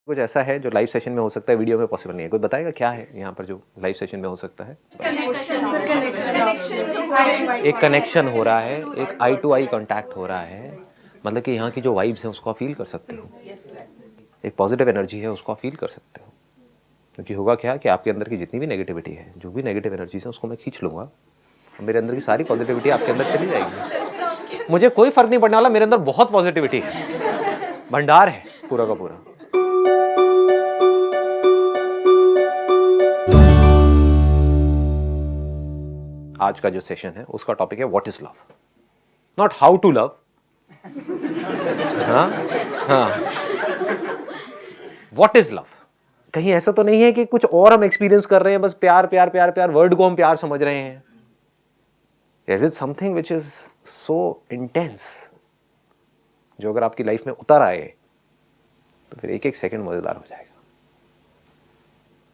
कुछ ऐसा है जो लाइव सेशन में हो सकता है, वीडियो में पॉसिबल नहीं है। कोई बताएगा क्या है यहाँ पर जो लाइव सेशन में हो सकता है? एक कनेक्शन हो रहा है, एक आई टू आई कांटेक्ट हो रहा है, मतलब कि यहाँ की जो वाइब्स हैं उसको आप फील कर सकते हो, एक पॉजिटिव एनर्जी है उसको आप फील कर सकते हो। क्योंकि होगा क्या कि आपके अंदर की जितनी भी नेगेटिविटी है, जो भी नेगेटिव एनर्जीज है उसको मैं खींच लूँगा और मेरे अंदर की सारी पॉजिटिविटी आपके अंदर चली जाएगी। मुझे कोई फर्क नहीं पड़ने वाला, मेरे अंदर बहुत पॉजिटिविटी है, भंडार है पूरा का पूरा। आज का जो सेशन है उसका टॉपिक है what is love, not how to love. What is love. कहीं ऐसा तो नहीं है कि कुछ और हम एक्सपीरियंस कर रहे हैं, बस प्यार प्यार प्यार प्यार, वर्ड को हम प्यार समझ रहे हैं। Is it something which is so intense, जो अगर आपकी लाइफ में उतर आए तो फिर एक एक सेकंड मजेदार हो जाएगा,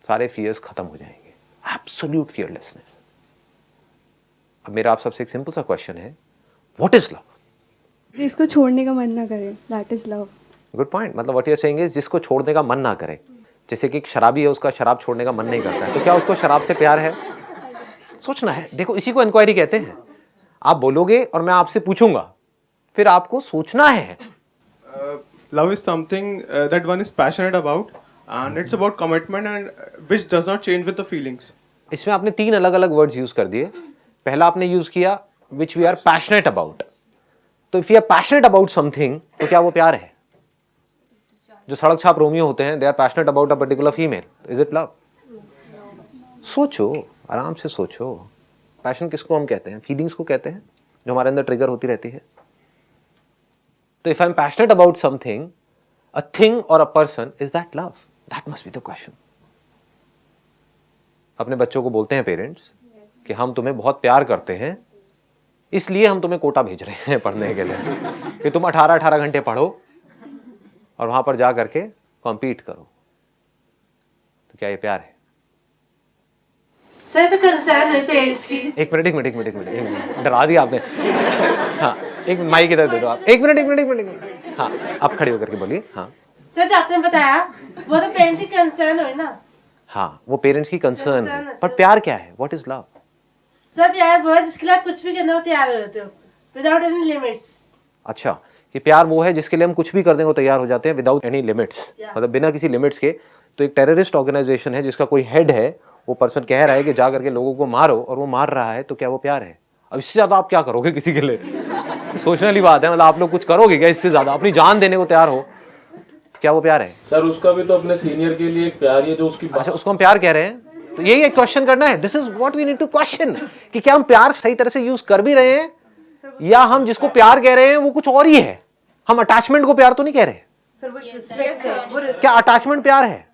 सारे फियर्स खत्म हो जाएंगे, एब्सोल्यूट फियरलेसनेस। अब मेरा आप सबसे एक सिंपल सा क्वेश्चन है, व्हाट इज लव? जिसको छोड़ने का मन ना करे, that is love. Good point. मतलब what you are saying is जिसको छोड़ने का मन ना करे। जैसे कि एक शराबी है, उसका शराब छोड़ने का मन नहीं करता है, तो क्या उसको शराब से प्यार है? सोचना है। देखो, इसी को इंक्वायरी कहते हैं। आप बोलोगे और मैं आपसे पूछूंगा, फिर आपको सोचना है। Love is something that one is passionate about, and it's about commitment and which does not change with the feelings. इसमें आपने 3 अलग अलग वर्ड्स यूज कर दिए। पहला आपने यूज किया which we are passionate about. तो if you are passionate about something, तो क्या वो प्यार है? जो सड़क छाप रोमियो होते हैं, they are passionate about a particular female, is it love? सोचो, आराम से सोचो। पैशन किसको हम कहते हैं? फीलिंग्स को कहते हैं, जो हमारे अंदर ट्रिगर होती रहती है। तो if I am passionate about something, a thing और a person, is that love? That must be the question. अपने बच्चों को बोलते हैं पेरेंट्स कि हम तुम्हें बहुत प्यार करते हैं, इसलिए हम तुम्हें कोटा भेज रहे हैं पढ़ने के लिए कि तुम 18-18 घंटे पढ़ो और वहां पर जा करके कॉम्पीट करो। तो क्या ये प्यार है? सर, तो कंसर्न है पेरेंट्स की। एक मिनट, डरा दिया आपने। हाँ, एक माइक इधर दे दो आप। एक मिनट। हाँ, आप खड़े होकर के बोलिए। हाँ सर, जो आपने बताया वो तो पेरेंट्स की कंसर्न हो ना। हाँ, वो पेरेंट्स की कंसर्न Concern है, है, पर सर। प्यार क्या है? What is love? सब यार वो है जिसके लिए आप कुछ भी करने को तैयार रहते हो, विदाउट एनी लिमिट्स। अच्छा, कि प्यार वो है जिसके लिए हम कुछ भी करने को तैयार हो जाते हैं विदाउट एनी लिमिट्स, मतलब बिना किसी लिमिट्स के। तो एक टेररिस्ट ऑर्गेनाइजेशन है जिसका कोई हेड है, वो पर्सन कह रहा है कि जा करके लोगों को मारो, और वो मार रहा है, तो क्या वो प्यार है? अब इससे ज्यादा आप क्या करोगे किसी के लिए? सोचने वाली बात है। मतलब आप लोग कुछ करोगे क्या इससे ज्यादा? अपनी जान देने को तैयार हो, क्या वो प्यार है? सर, उसका भी तो अपने सीनियर के लिए एक प्यार ही है जो उसकी अच्छा, उसको हम प्यार कह रहे हैं, तो यही एक क्वेश्चन करना है। This is what we need to question, कि क्या हम प्यार सही तरह से यूज कर भी रहे हैं, या हम जिसको प्यार कह रहे हैं वो कुछ और ही है। हम अटैचमेंट को प्यार तो नहीं कह रहे। क्या अटैचमेंट प्यार है?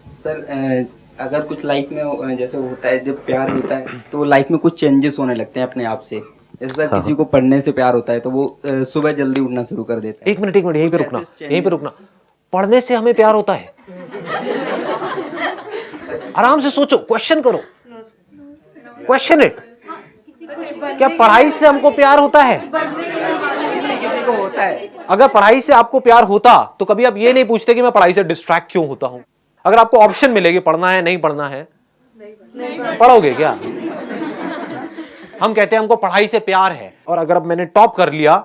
सर, अगर कुछ लाइफ में जैसे होता है, जब प्यार होता है तो लाइफ में कुछ चेंजेस होने लगते हैं अपने आप से। जैसे सर, किसी को पढ़ने से प्यार होता है तो वो सुबह जल्दी उठना शुरू कर देता है। एक मिनट, यहीं पे रुकना। पढ़ने से हमें प्यार होता है? आराम से सोचो, क्वेश्चन करो, क्वेश्चन इट। क्या पढ़ाई से हमको प्यार होता है? किसी को होता है। अगर पढ़ाई से आपको प्यार होता तो कभी आप ये नहीं पूछते कि मैं पढ़ाई से डिस्ट्रैक्ट क्यों होता हूं। अगर आपको ऑप्शन मिलेगी पढ़ना है नहीं पढ़ना है, पढ़ोगे क्या? हम कहते हैं हमको पढ़ाई से प्यार है, और अगर अब मैंने टॉप कर लिया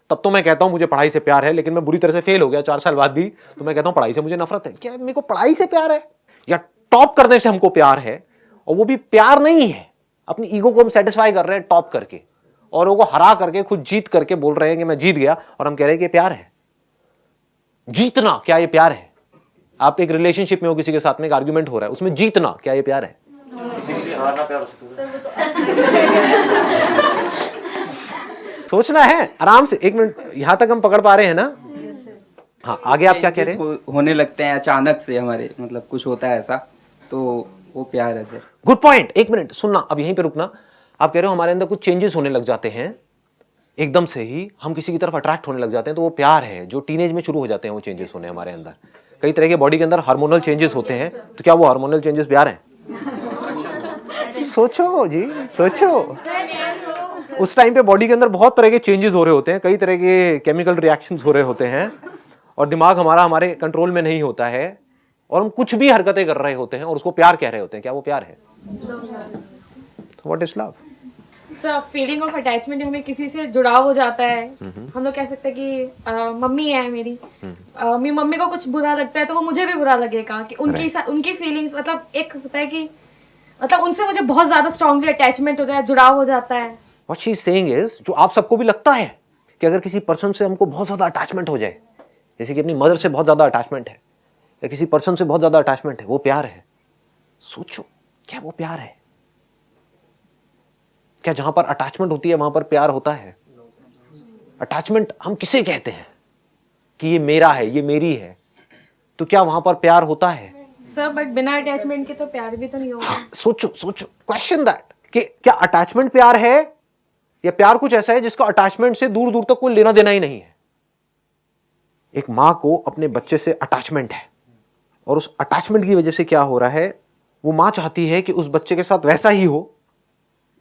तब तो मैं कहता हूं मुझे पढ़ाई से प्यार है, लेकिन मैं बुरी तरह से फेल हो गया 4 साल बाद भी, तो मैं कहता हूं पढ़ाई से मुझे नफरत है। क्या मेरे को पढ़ाई से प्यार है? या टॉप करने से हमको प्यार है, और वो भी प्यार नहीं है, अपनी ईगो को हम सेटिस्फाई कर रहे हैं टॉप करके, और वो हरा करके खुद जीत करके बोल रहे हैं कि मैं जीत गया, और हम कह रहे हैं कि प्यार है। जीतना, क्या ये प्यार है? आप एक रिलेशनशिप में हो, किसी के साथ में एक आर्गुमेंट हो रहा है, उसमें जीतना, क्या ये प्यार है? सोचना है आराम से। 1 मिनट, यहां तक हम पकड़ पा रहे हैं ना? हाँ, आगे आप क्या कह रहे हैं? होने लगते हैं अचानक से हमारे, मतलब कुछ होता है ऐसा, तो वो प्यार है सर। Good point. 1 मिनट सुनना, अब यहीं पे रुकना। आप कह रहे हो हमारे अंदर कुछ चेंजेस होने लग जाते हैं, एकदम से ही हम किसी की तरफ अट्रैक्ट होने लग जाते हैं, तो वो प्यार है। जो टीनेज में शुरू हो जाते हैं वो चेंजेस होने हमारे अंदर, कई तरह के बॉडी के अंदर हार्मोनल चेंजेस होते हैं, तो क्या वो हार्मोनल चेंजेस प्यार हैं? सोचो जी, सोचो। उस टाइम पे बॉडी के अंदर बहुत तरह के चेंजेस हो रहे होते हैं, कई तरह के केमिकल रिएक्शंस हो रहे होते हैं, और दिमाग हमारा हमारे कंट्रोल में नहीं होता है और हम कुछ भी हरकतें कर रहे होते हैं और उसको प्यार कह रहे होते हैं, क्या वो प्यार है? What is love? Feeling of attachment, हमें किसी से जुड़ाव हो जाता है। हम लोग कह सकते हैं कि मम्मी है मेरी, मेरी मम्मी को कुछ बुरा लगता है तो वो मुझे भी बुरा लगेगा कि उनकी फीलिंग्स, मतलब एक होता है कि मतलब उनसे मुझे बहुत ज्यादा स्ट्रांगली अटैचमेंट होता है, जुड़ाव हो जाता है। What she is saying is, जो आप सबको भी लगता है कि अगर किसी पर्सन से हमको बहुत ज्यादा अटैचमेंट हो जाए, जैसे कि अपनी मदर से बहुत ज्यादा अटैचमेंट है या किसी पर्सन से बहुत ज्यादा अटैचमेंट है, वो प्यार है? सोचो, क्या वो प्यार है? क्या जहां पर अटैचमेंट होती है वहां पर प्यार होता है? अटैचमेंट हम किसे कहते हैं कि ये मेरा है, ये मेरी है, तो क्या वहां पर प्यार होता है? सर बट बिना अटैचमेंट के तो प्यार भी तो नहीं होगा। सोचो सोचो, क्वेश्चन दैट कि क्या अटैचमेंट प्यार है या प्यार कुछ ऐसा है जिसका अटैचमेंट से दूर दूर तक कोई लेना देना ही नहीं है? एक मां को अपने बच्चे से अटैचमेंट है और उस अटैचमेंट की वजह से क्या हो रहा है, वो मां चाहती है कि उस बच्चे के साथ वैसा ही हो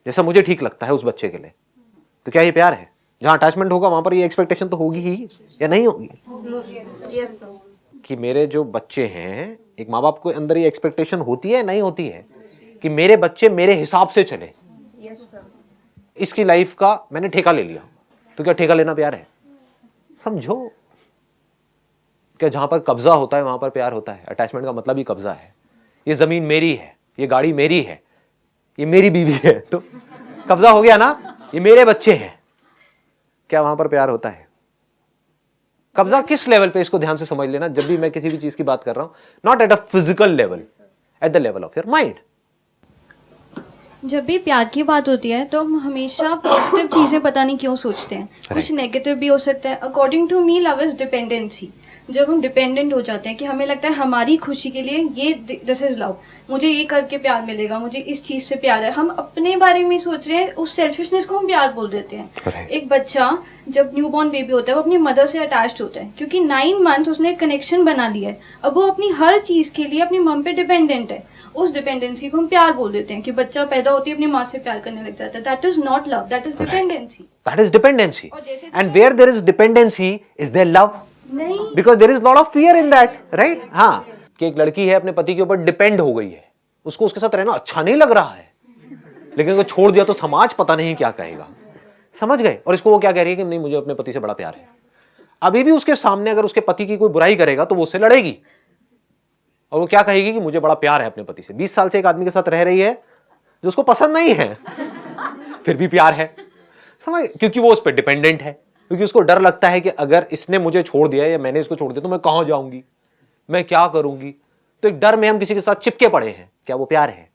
जैसा मुझे ठीक लगता है उस बच्चे के लिए। तो क्या ये प्यार है? जहां अटैचमेंट होगा वहां पर ये एक्सपेक्टेशन तो होगी ही या नहीं होगी? Yes sir. कि मेरे जो बच्चे हैं, एक माँ बाप के अंदर ये एक्सपेक्टेशन होती है नहीं होती है कि मेरे बच्चे मेरे हिसाब से चले। Yes sir. इसकी लाइफ का मैंने ठेका ले लिया, तो क्या ठेका लेना प्यार है? समझो, क्या जहां पर कब्जा होता है वहां पर प्यार होता है? अटैचमेंट का मतलब ही कब्जा है। ये जमीन मेरी है, ये गाड़ी मेरी है, ये मेरी बीवी है, तो कब्जा हो गया ना, ये मेरे बच्चे हैं। क्या वहां पर प्यार होता है? कब्जा किस लेवल पे, इसको ध्यान से समझ लेना जब भी मैं किसी भी चीज की बात कर रहा हूं, not at a physical level, at the level of your mind. जब भी प्यार की बात होती है तो हम हमेशा पॉजिटिव चीज़ें पता नहीं क्यों सोचते हैं, कुछ नेगेटिव भी हो सकता है। According to me love is dependency. जब हम डिपेंडेंट हो जाते हैं कि हमें लगता है हमारी खुशी के लिए ये दिस इज लव, मुझे ये करके प्यार मिलेगा, मुझे इस चीज़ से प्यार है, हम अपने बारे में सोच रहे हैं, उस सेल्फिशनेस को हम प्यार बोल देते हैं। एक बच्चा जब न्यूबॉर्न बेबी होता है वो अपनी मदर से अटैच्ड होता है क्योंकि 9 मंथ्स उसने एक कनेक्शन बना लिया है। अब वो अपनी हर चीज़ के लिए अपनी मम पे डिपेंडेंट है। उस डिपेंडेंसी को हम प्यार बोल देते हैं कि बच्चा पैदा होती है अपनी माँ से प्यार करने लग जाता है। That is not love, that is dependency. That is dependency. और जैसे and where there is dependency is there love? नहीं, because there is lot of fear in that, right? हाँ, कि एक लड़की है अपने पति के ऊपर डिपेंड हो गई है, उसको उसके साथ रहना अच्छा नहीं लग रहा है, लेकिन अगर छोड़ दिया तो समाज पता नहीं क्या कहेगा। समझ गए? और इसको वो क्या कह रही है कि नहीं, मुझे अपने पति से बड़ा प्यार है। अभी भी उसके सामने अगर उसके पति की कोई बुराई करेगा तो वो उससे लड़ेगी और वो क्या कहेगी कि मुझे बड़ा प्यार है अपने पति से। 20 साल से एक आदमी के साथ रह रही है जो उसको पसंद नहीं है, फिर भी प्यार है। समझ? क्योंकि वो उस पर डिपेंडेंट है, क्योंकि उसको डर लगता है कि अगर इसने मुझे छोड़ दिया या मैंने इसको छोड़ दिया तो मैं कहां जाऊंगी, मैं क्या करूंगी। तो एक डर में हम किसी के साथ चिपके पड़े हैं। क्या वो प्यार है?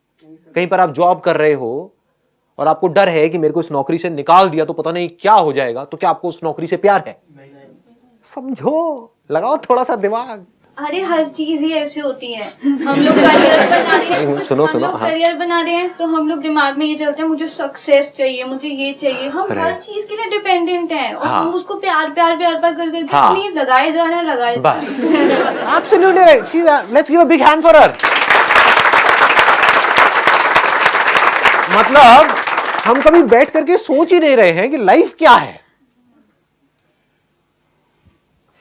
कहीं पर आप जॉब कर रहे हो और आपको डर है कि मेरे को इस नौकरी से निकाल दिया तो पता नहीं क्या हो जाएगा, तो क्या आपको उस नौकरी से प्यार है? समझो, लगाओ थोड़ा सा दिमाग। अरे हर चीज ही ऐसी होती है। हम लोग करियर बना रहे हैं, सुनो, हम लोग करियर बना रहे हैं तो हम लोग दिमाग में ये चलते हैं मुझे सक्सेस चाहिए, मुझे ये चाहिए। हम हर चीज के लिए डिपेंडेंट हैं और हम उसको प्यार प्यार प्यार प्यार कर करके अपनी लगाए जाना लगाए। बस, absolutely right. Let's give a big hand for her. मतलब हम कभी बैठ करके सोच ही नहीं रहे हैं कि लाइफ क्या है।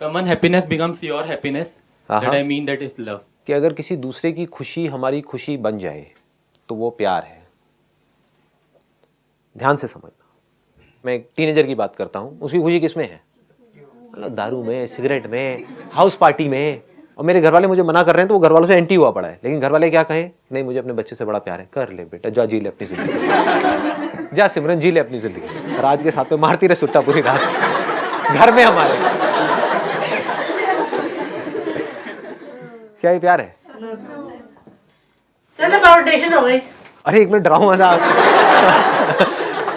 Someone happiness becomes your happiness. That I mean that is love. कि अगर किसी दूसरे की खुशी हमारी खुशी बन जाए तो वो प्यार है। ध्यान से समझना। मैं एक टीनेजर की बात करता हूं, उसकी खुशी किसमें है? मतलब दारू में, सिगरेट में, हाउस पार्टी में। और मेरे घर वाले मुझे मना कर रहे हैं तो वो घर वालों से एंटी हुआ पड़ा है, लेकिन घर वाले क्या कहें? नहीं, मुझे अपने बच्चे से बड़ा प्यार है। कर ले बेटा, जा जी ले अपनी जिंदगी, जा सिमरन जी ले अपनी जिंदगी। राज के साथ में मारती रहे सुट्टा पूरी रात घर में हमारे। क्या ये प्यार है? सर फाउंडेशन हो गई। अरे एक मिनट, डराऊं मत।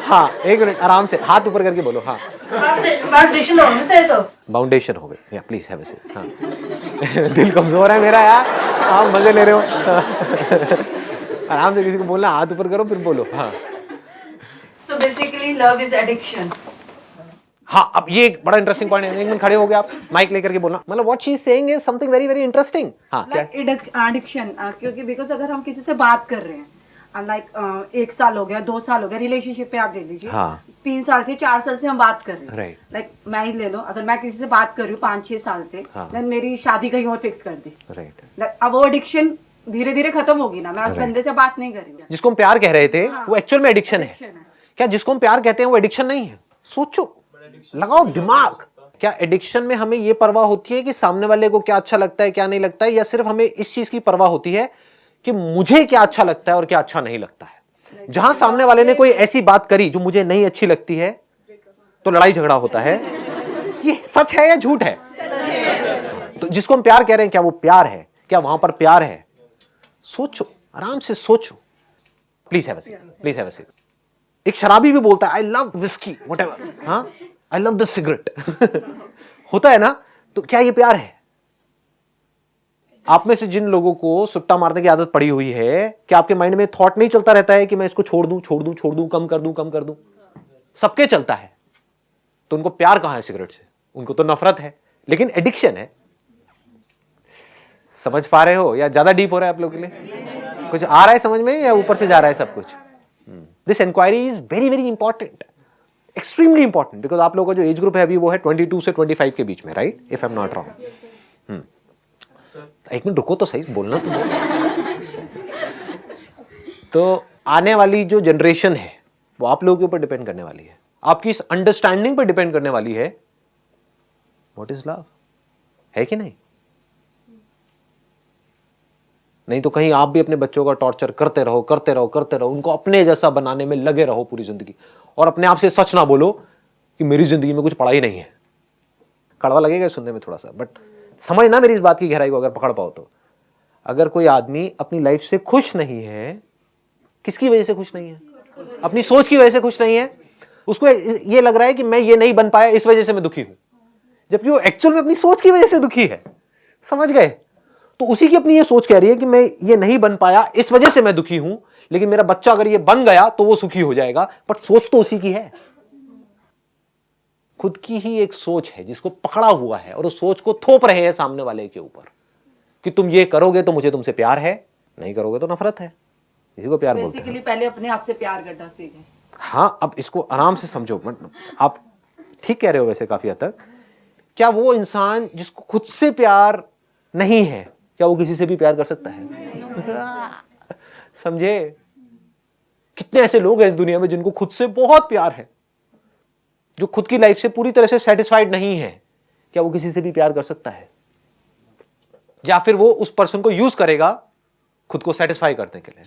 हाँ, एक मिनट, आराम से हाथ ऊपर करके बोलो। हाँ, फाउंडेशन हो गई सही तो। बाउंडेशन हो गई। या प्लीज हैव अ सीट। हाँ दिल कमजोर है मेरा यार, आप मजे ले रहे हो। आराम से किसी को बोलना, हाथ ऊपर करो फिर बोलो। हाँ, So basically love is addiction. हाँ, अब ये एक बड़ा इंटरेस्टिंग पॉइंट है। एक मिनट खड़े हो गए आप, माइक लेकर के बोलना। मतलब what she is saying is something very very interesting. हाँ, क्या एडिक्शन, क्योंकि बिकॉज अगर हम किसी से बात कर रहे हैं, लाइक 1 साल हो गया, 2 साल हो गया रिलेशनशिप पे, आप ले लीजिए। हाँ। 3 साल से 4 साल से हम बात कर रहे हैं। राइट। लाइक मैं ही ले लो, अगर मैं किसी से बात कर रही हूँ 5-6 साल से, हाँ। देन मेरी शादी कहीं और फिक्स कर दी। राइट। अब वो एडिक्शन धीरे धीरे खत्म होगी ना, मैं उस बंदे से बात नहीं करूंगी। जिसको हम प्यार कह रहे थे वो एक्चुअल में एडिक्शन है। Addiction है। क्या जिसको हम प्यार कहते हैं वो एडिक्शन नहीं है? सोचो, लगाओ दिमाग। क्या एडिक्शन में हमें ये परवाह होती है कि सामने वाले को क्या अच्छा लगता है क्या नहीं लगता है, या सिर्फ हमें इस चीज की परवाह होती है कि मुझे क्या अच्छा लगता है और क्या अच्छा नहीं लगता है? जहां सामने वाले ने कोई ऐसी बात करी जो मुझे नहीं अच्छी लगती है तो लड़ाई झगड़ा होता है। ये सच है या झूठ है? तो जिसको हम प्यार कह रहे हैं क्या वो प्यार है? क्या वहां पर प्यार है? सोचो, आराम से सोचो। Please have a seat, please have a seat. एक शराबी भी बोलता है आई लव विस्की व्हाटएवर, हाँ, आई लव द सिगरेट। होता है ना? तो क्या ये प्यार है? आप में से जिन लोगों को सुट्टा मारने की आदत पड़ी हुई है, क्या आपके माइंड में थॉट नहीं चलता रहता है कि मैं इसको छोड़ दूं, छोड़ दूं, छोड़ दूं, कम कर दूं, कम कर दूं? सबके चलता है। तो उनको प्यार कहां है सिगरेट से? उनको तो नफरत है, लेकिन एडिक्शन है। समझ पा रहे हो या ज्यादा डीप हो रहा है आप लोगों के लिए? कुछ आ रहा है समझ में या ऊपर से जा रहा है सब कुछ? This inquiry is very very important, extremely important, because आप लोगों का जो एज ग्रुप है अभी वो है 22 से 25 के बीच में, right? If I am not wrong. एक मिनट रुको तो सही, बोलना तो तो आने वाली जो जनरेशन है वो आप लोगों के ऊपर डिपेंड करने वाली है, आपकी इस अंडरस्टैंडिंग पर डिपेंड करने वाली है। व्हाट इज लव, है कि नहीं? नहीं तो कहीं आप भी अपने बच्चों का टॉर्चर करते रहो, करते रहो, करते रहो, उनको अपने जैसा बनाने में लगे रहो पूरी जिंदगी, और अपने आप से सच ना बोलो कि मेरी जिंदगी में कुछ पढ़ाई नहीं है। कड़वा लगेगा सुनने में थोड़ा सा, बट समझना मेरी इस बात की गहराई को अगर पकड़ पाओ तो। अगर कोई आदमी अपनी लाइफ से खुश नहीं है, किसकी वजह से खुश नहीं है? अपनी सोच की वजह से खुश नहीं है। उसको ये लग रहा है कि मैं ये नहीं बन पाया इस वजह से मैं दुखी हूं, जबकि वो एक्चुअल में अपनी सोच की वजह से दुखी है। समझ गए? तो उसी की अपनी ये सोच कह रही है कि मैं ये नहीं बन पाया इस वजह से मैं दुखी हूं, लेकिन मेरा बच्चा अगर ये बन गया तो वो सुखी हो जाएगा। बट सोच तो उसी की है, खुद की ही एक सोच है जिसको पकड़ा हुआ है, और उस सोच को थोप रहे हैं सामने वाले के ऊपर कि तुम ये करोगे तो मुझे तुमसे प्यार है, नहीं करोगे तो नफरत है। इसी को प्यार बोलते हैं। बेसिकली पहले अपने आप से प्यार करना सीखें। हाँ, अब इसको आराम से समझो। आप ठीक कह रहे हो वैसे काफी हद तक। क्या वो इंसान जिसको खुद से प्यार नहीं है, क्या वो किसी से भी प्यार कर सकता है? समझे? कितने ऐसे लोग हैं इस दुनिया में जिनको खुद से बहुत प्यार है, जो खुद की लाइफ से पूरी तरह से सेटिस्फाइड नहीं है। क्या वो किसी से भी प्यार कर सकता है? या फिर वो उस पर्सन को यूज करेगा खुद को सेटिस्फाई करने के लिए,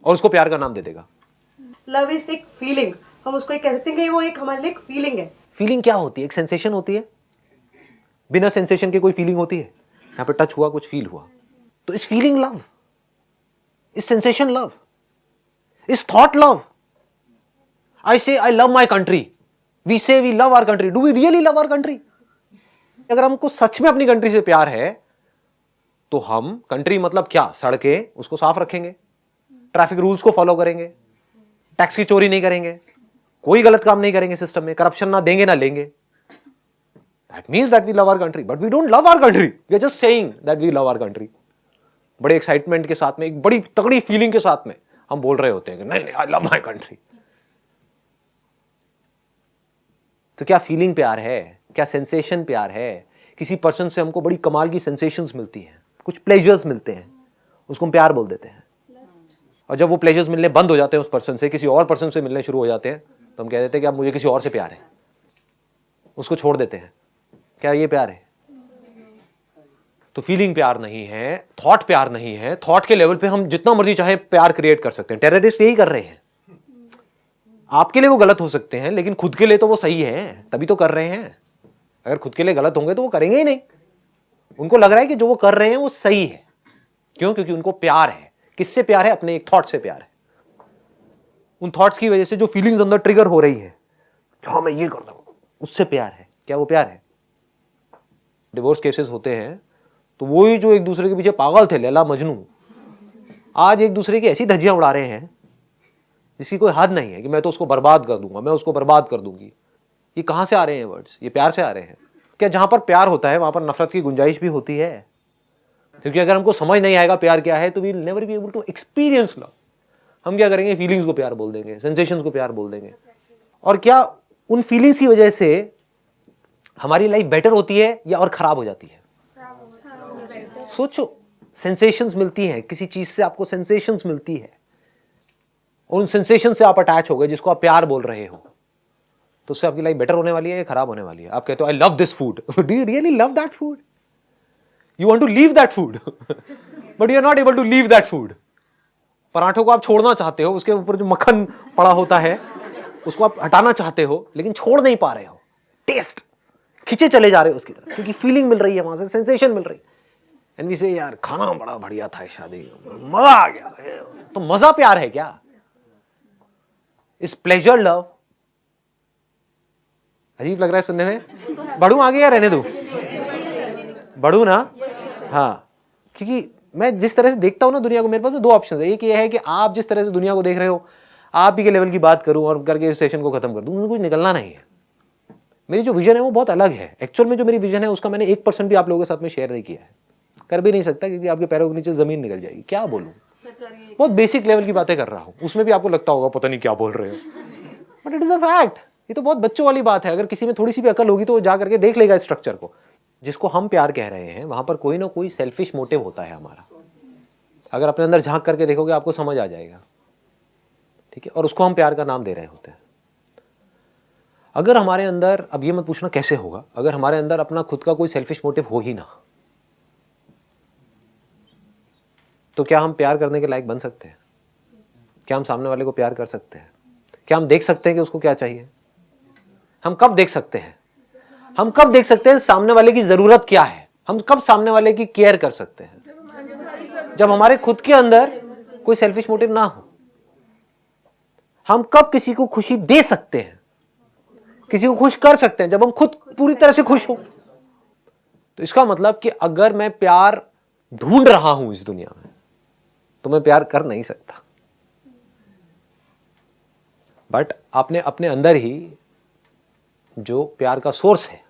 और उसको प्यार का नाम दे देगा। लव इज एक फीलिंग, हम उसको एक कह सकते हैं कि वो एक हमारे लिए एक फीलिंग है। फीलिंग क्या होती है? एक सेंसेशन होती है। बिना सेंसेशन के कोई फीलिंग होती है? यहां पे टच हुआ, कुछ फील हुआ, तो is feeling love, is sensation love, is thought love. I say I love my country, we say we love our country. Do we really love our country? अगर हमको सच में अपनी कंट्री से प्यार है तो हम, कंट्री मतलब क्या, सड़कें, उसको साफ रखेंगे, ट्रैफिक रूल्स को फॉलो करेंगे, टैक्स की चोरी नहीं करेंगे, कोई गलत काम नहीं करेंगे सिस्टम में, करप्शन ना देंगे ना लेंगे। That means that we love our country, but we don't love our country. We are just saying that we love our country. बड़े एक्साइटमेंट के साथ में, एक बड़ी तगड़ी फीलिंग के साथ में हम बोल रहे होते हैं कि नहीं नहीं, I love my country. तो क्या फीलिंग प्यार है? क्या सेंसेशन प्यार है? किसी पर्सन से हमको बड़ी कमाल की सेंसेशंस मिलती हैं, कुछ प्लेजर्स मिलते हैं, उसको हम प्यार बोल देते हैं। और जब वो प्लेजर्स मिलने बंद हो जाते हैं उस पर्सन से, किसी और पर्सन से मिलने शुरू हो जाते हैं, तो हम कह देते हैं कि अब मुझे किसी और से प्यार है, उसको छोड़ देते हैं। क्या ये प्यार है? तो फीलिंग प्यार नहीं है, थॉट प्यार नहीं है। थॉट के लेवल पे हम जितना मर्जी चाहे प्यार क्रिएट कर सकते हैं। टेररिस्ट यही कर रहे हैं। आपके लिए वो गलत हो सकते हैं, लेकिन खुद के लिए तो वो सही है, तभी तो कर रहे हैं। अगर खुद के लिए गलत होंगे तो वो करेंगे ही नहीं। उनको लग रहा है कि जो वो कर रहे हैं वो सही है। क्यों? क्योंकि उनको प्यार है। किससे प्यार है? अपने एक थॉट से प्यार है। उन थॉट्स की वजह से जो फीलिंग्स अंदर ट्रिगर हो रही है, हाँ मैं ये कर रहा हूं, उससे प्यार है। क्या वो प्यार है? डिवोर्स केसेस होते हैं तो वही जो एक दूसरे के पीछे पागल थे, लैला मजनू, आज एक दूसरे की ऐसी धज्जियां उड़ा रहे हैं जिसकी कोई हद नहीं है कि मैं तो उसको बर्बाद कर दूंगा, मैं उसको बर्बाद कर दूंगी। ये कहां से आ रहे हैं वर्ड्स? ये प्यार से आ रहे हैं। क्या जहां पर प्यार होता है वहां पर नफरत की गुंजाइश भी होती है? क्योंकि अगर हमको समझ नहीं आएगा प्यार क्या है तो we will never be able to experience love. हम क्या करेंगे, फीलिंग्स को प्यार बोल देंगे, सेंसेशंस को प्यार बोल देंगे। और क्या उन फीलिंग्स की वजह से हमारी लाइफ बेटर होती है या और खराब हो जाती है? सोचो, सेंसेशंस मिलती हैं, किसी चीज से आपको सेंसेशंस मिलती है और उन सेंसेशन से आप अटैच हो गए जिसको आप प्यार बोल रहे हो, तो उससे आपकी लाइफ बेटर होने वाली है या खराब होने वाली है? आप कहते हो I love this food, do you really love that food? You want to leave that food but you are not able to leave that food. पराठों को आप छोड़ना चाहते हो, उसके ऊपर जो मक्खन पड़ा होता है उसको आप हटाना चाहते हो, लेकिन छोड़ नहीं पा रहे हो। टेस्ट खींचे चले जा रहे हो उसकी तरफ, क्योंकि फीलिंग मिल रही है, वहां से सेंसेशन मिल रही है। एंड वी से यार खाना बड़ा बढ़िया था, शादी मजा आ गया। तो मजा प्यार है क्या? Is pleasure love? अजीब लग रहा है सुनने में। बढ़ू आगे या रहने दो? बढ़ू ना? हाँ, क्योंकि मैं जिस तरह से देखता हूं ना दुनिया को, मेरे पास दो ऑप्शन है। एक ये है कि आप जिस तरह से दुनिया को देख रहे हो आप ही के लेवल की बात करूं और करके इस सेशन को खत्म कर दूं, मुझे कुछ निकलना नहीं है। मेरी जो विजन है वो बहुत अलग है। एक्चुअल में जो मेरी विजन है उसका मैंने 1% भी आप लोगों के साथ में शेयर नहीं किया है, कर भी नहीं सकता, क्योंकि आपके पैरों के नीचे जमीन निकल जाएगी। क्या बोलूं, बहुत बेसिक लेवल की बातें कर रहा हूं, उसमें भी आपको लगता होगा पता नहीं क्या बोल रहे हो, but it is a fact. ये तो बहुत बच्चों वाली बात है। अगर किसी में थोड़ी सी भी अकल होगी तो वो जा करके देख लेगा स्ट्रक्चर को। जिसको हम प्यार कह रहे हैं वहां पर कोई ना कोई सेल्फिश मोटिव होता है हमारा। अगर अपने अंदर झांक करके देखोगे आपको समझ आ जाएगा, ठीक है? और उसको हम प्यार का नाम दे रहे होते हैं। अगर हमारे अंदर, अब ये मत पूछना कैसे होगा, अगर हमारे अंदर अपना खुद का कोई सेल्फिश मोटिव हो ही ना, तो क्या हम प्यार करने के लायक बन सकते हैं? क्या हम सामने वाले को प्यार कर सकते हैं? क्या हम देख सकते हैं कि उसको क्या चाहिए? हम कब देख सकते हैं? हम कब देख सकते हैं सामने वाले की जरूरत क्या है? हम कब सामने वाले की केयर कर सकते हैं? जब हमारे खुद के अंदर कोई सेल्फिश मोटिव ना हो। हम कब किसी को खुशी दे सकते हैं, किसी को खुश कर सकते हैं? जब हम खुद पूरी तरह से खुश हो। तो इसका मतलब कि अगर मैं प्यार ढूंढ रहा हूं इस दुनिया में तो मैं प्यार कर नहीं सकता। बट आपने अपने अंदर ही जो प्यार का सोर्स है,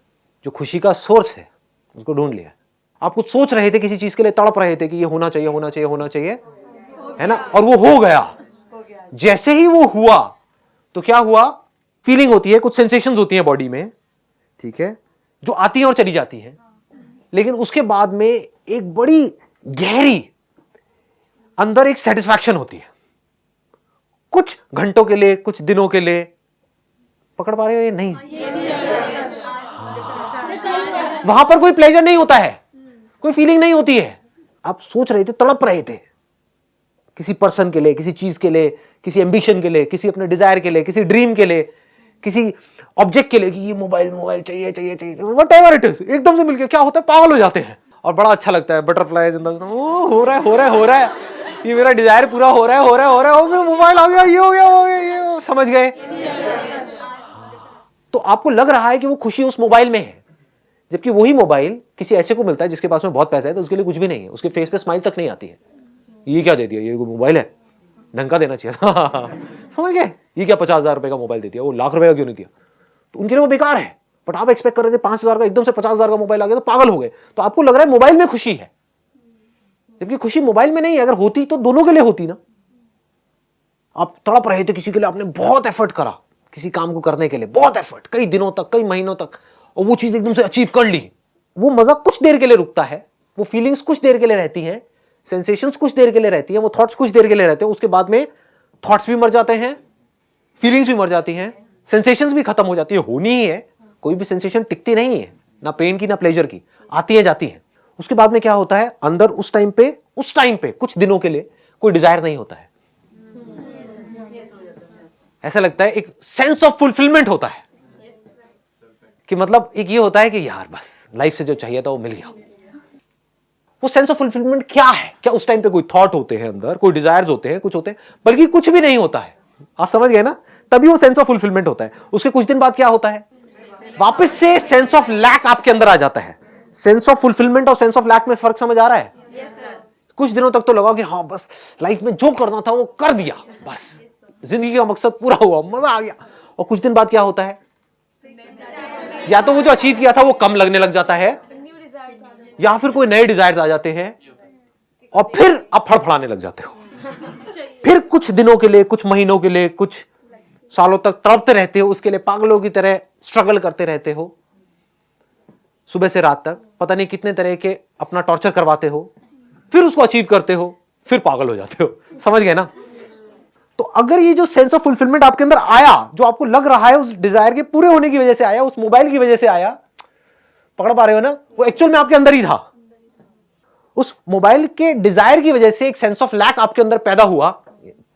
जो खुशी का सोर्स है, उसको ढूंढ लिया। आप कुछ सोच रहे थे, किसी चीज के लिए तड़प रहे थे कि ये होना चाहिए, होना चाहिए, होना चाहिए, है ना? और वो हो गया। जैसे ही वो हुआ तो क्या हुआ? फीलिंग होती है, कुछ सेंसेशंस होती हैं बॉडी में, ठीक है, जो आती हैं और चली जाती हैं। लेकिन उसके बाद में एक बड़ी गहरी अंदर एक सेटिस्फैक्शन होती है, कुछ घंटों के लिए, कुछ दिनों के लिए। पकड़ पा रहे हो ये? नहीं। वहां पर कोई प्लेजर नहीं होता है, कोई फीलिंग नहीं होती है। आप सोच रहे थे, तड़प रहे थे किसी पर्सन के लिए, किसी चीज के लिए, किसी एम्बिशन के लिए, किसी अपने डिजायर के लिए, किसी ड्रीम के लिए, किसी ऑब्जेक्ट के लिए कि ये मोबाइल मोबाइल चाहिए चाहिए चाहिए, व्हाटएवर इट इज। एकदम से मिलके क्या होता है, पागल हो जाते हैं और बड़ा अच्छा लगता है। बटरफ्लाइज इन द, हो रहा है, हो रहा है, हो रहा है, ये मेरा डिजायर पूरा हो रहा है, हो रहा है, हो रहा है, मोबाइल आ गया, ये हो गया, वो गया, ये समझ गए? तो आपको लग रहा है कि वो खुशी उस मोबाइल में है, जबकि वही मोबाइल किसी ऐसे को मिलता है जिसके पास में बहुत पैसा है तो उसके लिए कुछ भी नहीं है, उसके फेस पे स्माइल तक नहीं आती है। ये क्या दे दिया, ये मोबाइल है, ढंग का देना चाहिए था। समझ गए? ये क्या 50,000 रुपए का मोबाइल दे दिया, वो लाख रुपए का क्यों नहीं दिया? तो उनके लिए वो बेकार है। बट आप एक्सपेक्ट कर रहे थे 5,000 का, एकदम से 50,000 का मोबाइल आ गया तो पागल हो गए। तो आपको लग रहा है मोबाइल में खुशी है, जबकि खुशी मोबाइल में नहीं है। अगर होती तो दोनों के लिए होती ना। आप तड़प रहे थे किसी के लिए, आपने बहुत एफर्ट करा किसी काम को करने के लिए, बहुत एफर्ट, कई दिनों तक, कई महीनों तक, और वो चीज एकदम से अचीव कर ली। वो मजा कुछ देर के लिए रुकता है, वो फीलिंग्स कुछ देर के लिए रहती हैं, सेंसेशंस कुछ देर के लिए रहती हैं, वो थॉट्स कुछ देर के लिए रहते हैं। उसके बाद में थॉट्स भी मर जाते हैं, फीलिंग्स भी मर जाती हैं, सेंसेशंस भी खत्म हो जाती है। होनी ही है, कोई भी सेंसेशन टिकती नहीं है, ना पेन की ना प्लेजर की, आती है जाती है। उसके बाद में क्या होता है, अंदर उस टाइम पे कुछ दिनों के लिए कोई डिजायर नहीं होता है। ऐसा लगता है एक सेंस ऑफ फुलफिलमेंट होता है कि मतलब एक ये होता है कि यार बस लाइफ से जो चाहिए था वो मिल गया। वो सेंस ऑफ फुलफिलमेंट क्या है? क्या उस टाइम पे कोई थॉट होते हैं अंदर, कोई डिजायर्स होते हैं, कुछ होते हैं, बल्कि कुछ भी नहीं होता है। आप समझ गए ना? तभी वो सेंस ऑफ फुलफिलमेंट होता है। उसके कुछ दिन बाद क्या होता है, वापस से सेंस ऑफ लैक आपके अंदर आ जाता है। सेंस ऑफ फुलफिलमेंट और सेंस ऑफ लैक में फर्क समझ आ रहा है? कुछ दिनों तक तो लगा कि हाँ बस लाइफ में जो करना था वो कर दिया, बस जिंदगी का मकसद पूरा हुआ, मजा आ गया। और कुछ दिन बाद क्या होता है, या तो वो जो अचीव किया था वो कम लगने लग जाता है, या फिर कोई नए डिजायर्स आ जाते हैं, और फिर आप फड़फड़ाने लग जाते हो, फिर कुछ दिनों के लिए, कुछ महीनों के लिए, कुछ सालों तक तड़पते रहते हो, उसके लिए पागलों की तरह स्ट्रगल करते रहते हो, सुबह से रात तक पता नहीं कितने तरह के अपना टॉर्चर करवाते हो, फिर उसको अचीव करते हो, फिर पागल हो जाते हो। समझ गए ना? तो अगर ये जो सेंस ऑफ फुलफिलमेंट आपके अंदर आया, जो आपको लग रहा है उस डिजायर के पूरे होने की वजह से आया, उस मोबाइल की वजह से आया, पकड़ पा रहे हो ना? वो एक्चुअल में आपके अंदर ही था। उस मोबाइल के डिजायर की वजह से एक सेंस ऑफ लैक आपके अंदर पैदा हुआ।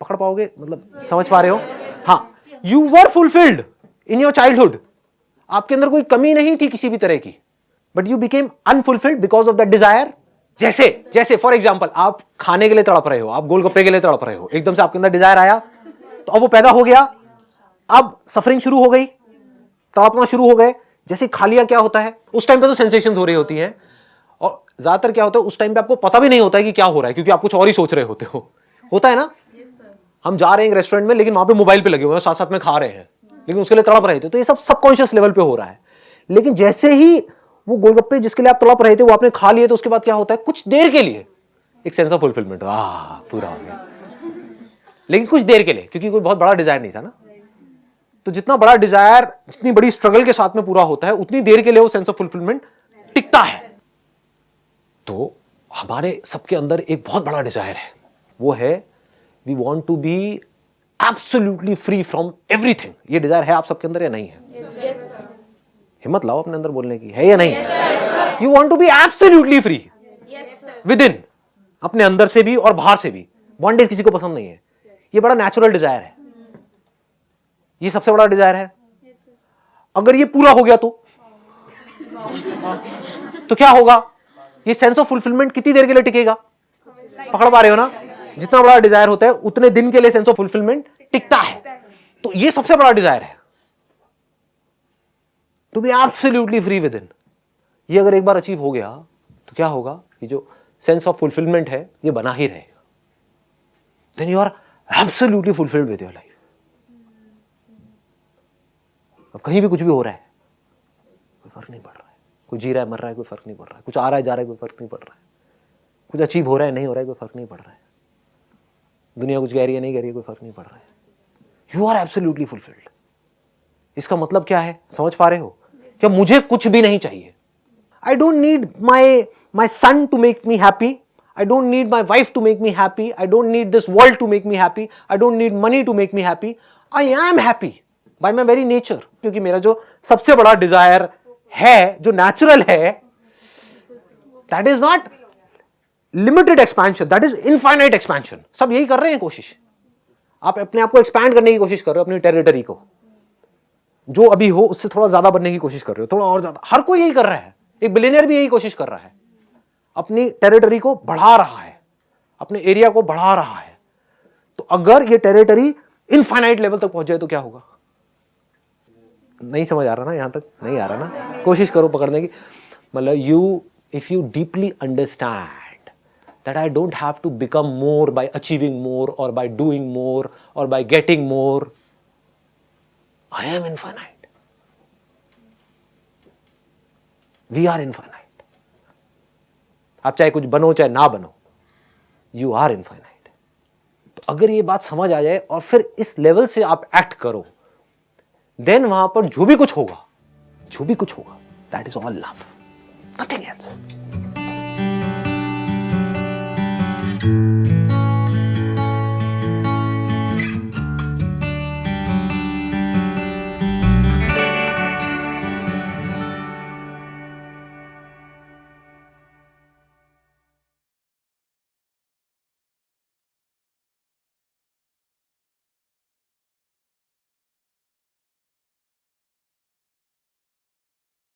पकड़ पाओगे? मतलब समझ पा रहे हो? हाँ, you were fulfilled in your childhood. आपके अंदर कोई कमी नहीं थी किसी भी तरह की, but you became unfulfilled because of that desire. जैसे फॉर एग्जाम्पल, आप खाने के लिए तड़प रहे हो, आप गोलगप्पे के लिए तड़प रहे हो, एकदम से आपके अंदर डिजायर आया, तो अब वो पैदा हो गया, अब सफरिंग शुरू हो गई, तड़पना शुरू हो गए। जैसे खा लिया, क्या होता है उस टाइम पे? तो सेंसेशंस हो रही होती हैं, और ज्यादातर क्या होता है उस टाइम पे आपको पता भी नहीं होता है कि क्या हो रहा है, क्योंकि आप कुछ और ही सोच रहे होते हो। होता है ना? हम जा रहे हैं एक रेस्टोरेंट में, लेकिन वहां पे मोबाइल पे लगे हुए हैं, साथ साथ में खा रहे हैं, लेकिन उसके लिए तड़प रहे थे। तो ये सब सबकॉन्शियस लेवल पे हो रहा है। लेकिन जैसे ही वो गोलगप्पे जिसके लिए आप तड़प रहे थे वो आपने खा लिए, तो उसके बाद क्या होता है? कुछ देर के लिए एक सेंस ऑफ फुलफिलमेंट, पूरा हो गया, लेकिन कुछ देर के लिए, क्योंकि कोई बहुत बड़ा डिजायर नहीं था ना। तो जितना बड़ा डिजायर, जितनी बड़ी स्ट्रगल के साथ में पूरा होता है, उतनी देर के लिए वो सेंस ऑफ फुलफिलमेंट टिकता है। तो हमारे सबके अंदर एक बहुत बड़ा डिजायर है, वो है we want to be absolutely free from everything. ये डिजायर है आप सबके अंदर या नहीं है? हिम्मत लाओ अपने अंदर बोलने की, है या नहीं? You want to be absolutely free within, अपने अंदर से भी और बाहर से भी। बॉन्डेज किसी को पसंद नहीं है, ये बड़ा नेचुरल डिजायर है, ये सबसे बड़ा डिजायर है। अगर ये पूरा हो गया तो क्या होगा? ये सेंस ऑफ फुलफिलमेंट कितनी देर के लिए टिकेगा? पकड़ पा रहे हो ना? जितना बड़ा डिजायर होता है उतने दिन के लिए सेंस ऑफ फुलफिलमेंट टिकता है। तो ये सबसे बड़ा डिजायर है, to be absolutely free within. ये अगर एक बार अचीव हो गया तो क्या होगा? ये जो सेंस ऑफ फुलफिलमेंट है ये बना ही रहेगा। Then you are absolutely fulfilled with your life. अब कहीं भी कुछ भी हो रहा है, कोई फर्क नहीं पड़ रहा है। कोई जी रहा है, मर रहा है, कोई फर्क नहीं पड़ रहा है। कुछ आ रहा है, जा रहा है, कोई फर्क नहीं पड़ रहा है। कुछ अचीव हो रहा है, नहीं हो रहा है, कोई फर्क नहीं पड़ रहा है। दुनिया कुछ कह रही है, नहीं कह रही है, कोई फर्क नहीं पड़ रहा है। You are absolutely fulfilled. इसका मतलब क्या है? समझ पा रहे हो? क्या मुझे कुछ भी नहीं चाहिए। I don't need my son to make me happy, I don't need my wife to make me happy. I don't need this world to make me happy. I don't need money to make me happy. I am happy by my very nature. क्योंकि मेरा जो सबसे बड़ा desire है, जो natural है, that is not limited expansion, that is infinite expansion. सब यही कर रहे हैं कोशिश। आप अपने आप को एक्सपैंड करने की कोशिश कर रहे हो, अपनी टेरिटरी को, जो अभी हो उससे थोड़ा ज्यादा बनने की कोशिश कर रहे हो, थोड़ा और ज्यादा। हर कोई यही कर रहा है, एक बिलियनियर भी यही कोशिश कर रहा है, अपनी टेरिटरी को बढ़ा रहा है, अपने एरिया को बढ़ा रहा है। तो अगर ये टेरिटरी इनफाइनाइट लेवल तक पहुंच जाए तो क्या होगा? नहीं समझ आ रहा ना? यहां तक नहीं आ रहा ना? कोशिश करो पकड़ने की। मतलब if you deeply understand that I don't have to become more by achieving more और बाय डूइंग मोर और by getting more, I am infinite, we are infinite. आप चाहे कुछ बनो चाहे ना बनो, यू आर इनफाइनाइट। तो अगर ये बात समझ आ जाए और फिर इस लेवल से आप एक्ट करो, देन वहां पर जो भी कुछ होगा, that is all love, nothing else.